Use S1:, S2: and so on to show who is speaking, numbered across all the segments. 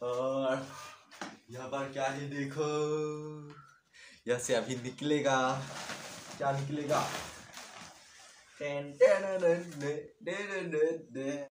S1: और यहाँ पर क्या है देखो, यहाँ से अभी निकलेगा, क्या निकलेगा? टेन टेन दे दे दे दे।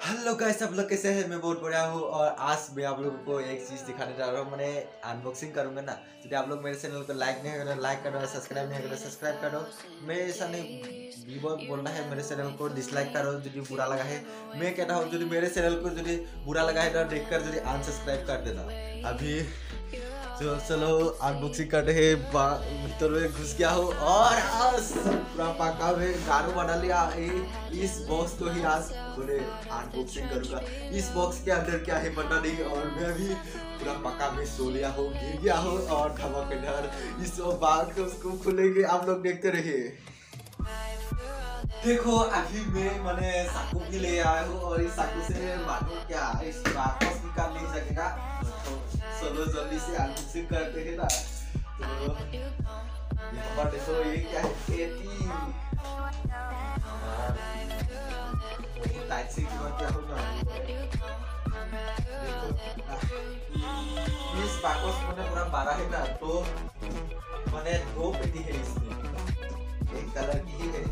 S1: हेलो गाइस, आप लोग कैसे हैं? मैं बहुत बढ़िया हूँ और आज मैं आप लोगों को एक चीज़ दिखाने जा रहा हूँ। मैंने अनबॉक्सिंग करूँगा ना। यदि आप लोग मेरे चैनल को लाइक नहीं करो, लाइक करो, सब्सक्राइब नहीं करो, सब्सक्राइब करो। मैं ऐसा नहीं बोलना है मेरे चैनल को डिसलाइक करो यदि बुरा लगा है। मैं कहता हूँ यदि मेरे चैनल को यदि बुरा लगा है तो देखकर यदि अनसब्सक्राइब कर देना। अभी चलो अनबॉक्सिंग करते हैं। भीतर में घुस गया हो और आज पूरा पक्का में गानों बना लिया। इस बॉक्स को ही आज पूरे अनबॉक्सिंग करूंगा। इस बॉक्स के अंदर क्या है पता नहीं, और मैं भी पूरा पक्का में सो लिया हो, गिर गया हो और धमाकेदार इस बॉक्स उसको खुलेंगे। आप लोग देखते रहिए। देखो अभी मैंने चाकू भी ले आया हूँ और इस चाकू से मानो क्या इस वापस निकाल नहीं सकेगा। चलो जल्दी से अनबॉक्सिंग करते हैं ना। तो यहाँ पर देखो ये क्या है, टाइट से क्या होगा। देखो इस बाकस मैंने पूरा 12 है ना, तो मैंने 2 पेटी है इसमें, एक कलर की ही है।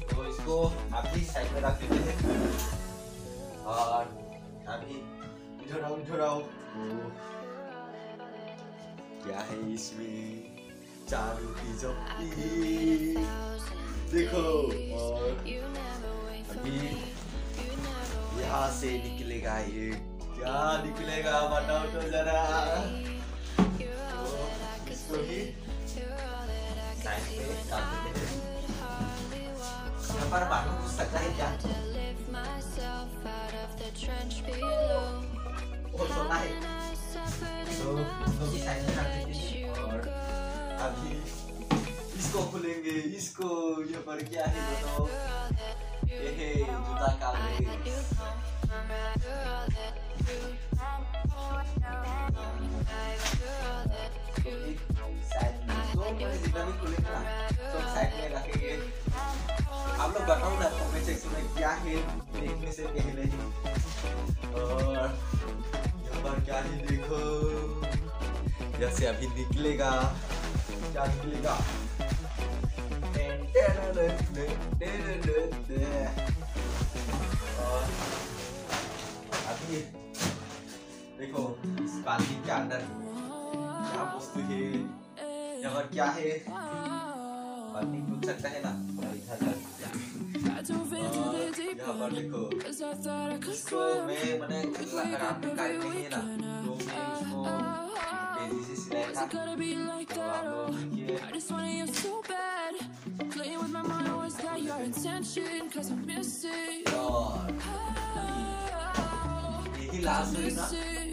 S1: तो इसको अभी साइड में रख देते हैं और अभी इधर आओ। क्या है इसमें? चालू की चौकी देखो, और अभी यहाँ से निकलेगा ये, क्या निकलेगा बताओ तो जरा। तो इसको ही साइड पे डाल देते हैं। यहाँ पर मालूम हो सकता है क्या? वो सोना है, तो इसको भी साइड में रख देते हैं और अभी इसको खुलेंगे। इसको यहाँ पर क्या है बताओ? ये है जूता का लेस। जितना भी खुलेगा ना तो साइड में रखेंगे। आप लोग बताओ ना कमेंट सेक्शन में क्या है देखने से पहले ही। और यहाँ पर क्या है देखो, जैसे अभी निकलेगा, क्या निकलेगा? और अभी देखो इस बाल्टी के अंदर क्या वस्तु है, यहाँ पर क्या है? बाल्टी पूछ सकता है ना। यहाँ पर देखो, इसको मैंने रात में काट नहीं है ना, तो मैं उसको तेजी से सिलाया था। तो आप लोग यही लास्ट है ना,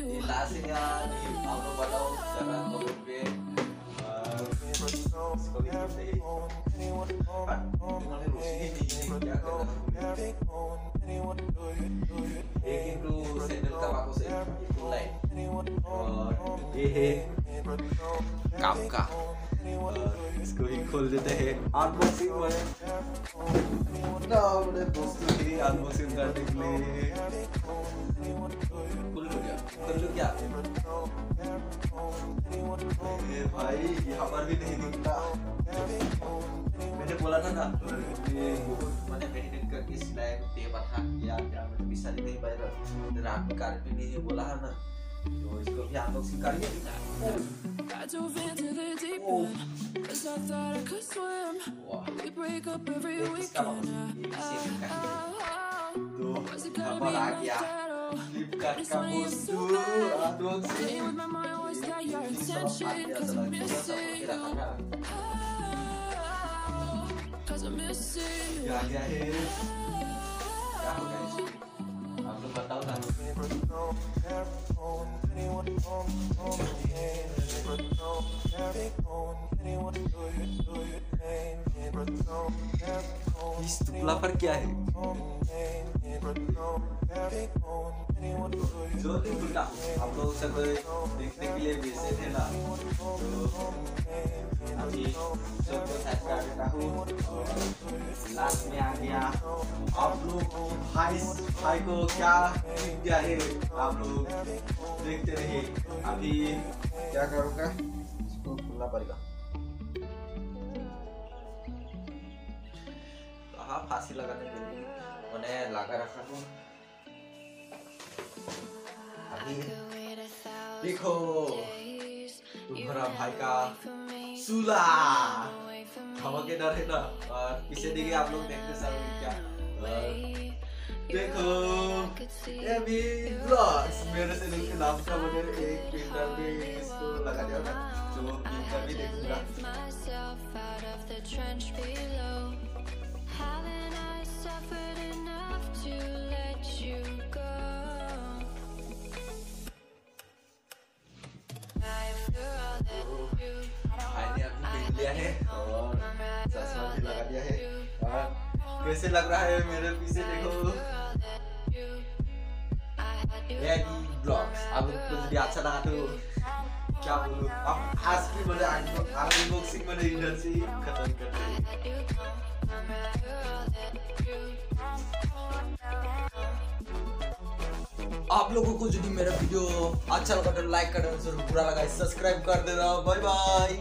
S1: ये लास्ट है यार। आप लोग बताओ जरा कमेंट पे। इसको भी करते हैं। तुम्हारे रोशनी नहीं है, क्या करना? एक तो सैंडल का बाकस है, एक लाइन, और ये है काम का। इसको ही खोल देते हैं। अनबॉक्सिंग मैंने दोस्तों की अनबॉक्सिंग करने के लिए कर लो क्या? भाई यहाँ पर भी नहीं दिख रहा। मैंने बोला था ना मैंने मेडिटेट करके सिलाया टेप था क्या क्या मैंने पिसाली नहीं पाया रात में कार भी नहीं बोला है ना, तो इसको भी अनबॉक्सिंग करिए। तो हमारा आ गया फ्लिपकार्ट का वस्तु अनबॉक्सिंग। क्या क्या है, क्या होगा इसमें आप लोग बताओ ना। इस टुकड़ा पर क्या है? जो टुकड़ा आप लोग सब देखने के लिए भेजे थे ना, तो अभी सबको सब्सक्राइब करता हूँ। लास्ट में आ गया। आप लोग भाई को क्या दिया है, आप लोग देखते रहिए। अभी क्या करूँगा, इसको खुलना पड़ेगा। हाँ, फांसी लगाने के लिए उन्हें लगा रखा हूँ। अभी देखो तुम्हारा भाई का सूला धमाकेदार है ना। और पीछे देखिए, आप लोग देखते सब क्या। देखो ये भी ब्लॉग्स मेरे चैनल के नाम का बने एक पिक्चर भी इसको लगा दिया ना, जो पिक्चर भी देखूंगा। भाई ने अभी देख लिया है और चश्मा भी लगा दिया है। और कैसे लग रहा है मेरे पीछे देखो। ये ब्लॉग्स अब मुझे अच्छा लगा तो क्या बोलूं। अब आज की मेरे अनबॉक्सिंग मैंने इधर से खत्म कर दी। आप लोगों को यदि मेरा वीडियो अच्छा लगा तो लाइक करना जरूर, बुरा लगा सब्सक्राइब कर देना। Bye bye.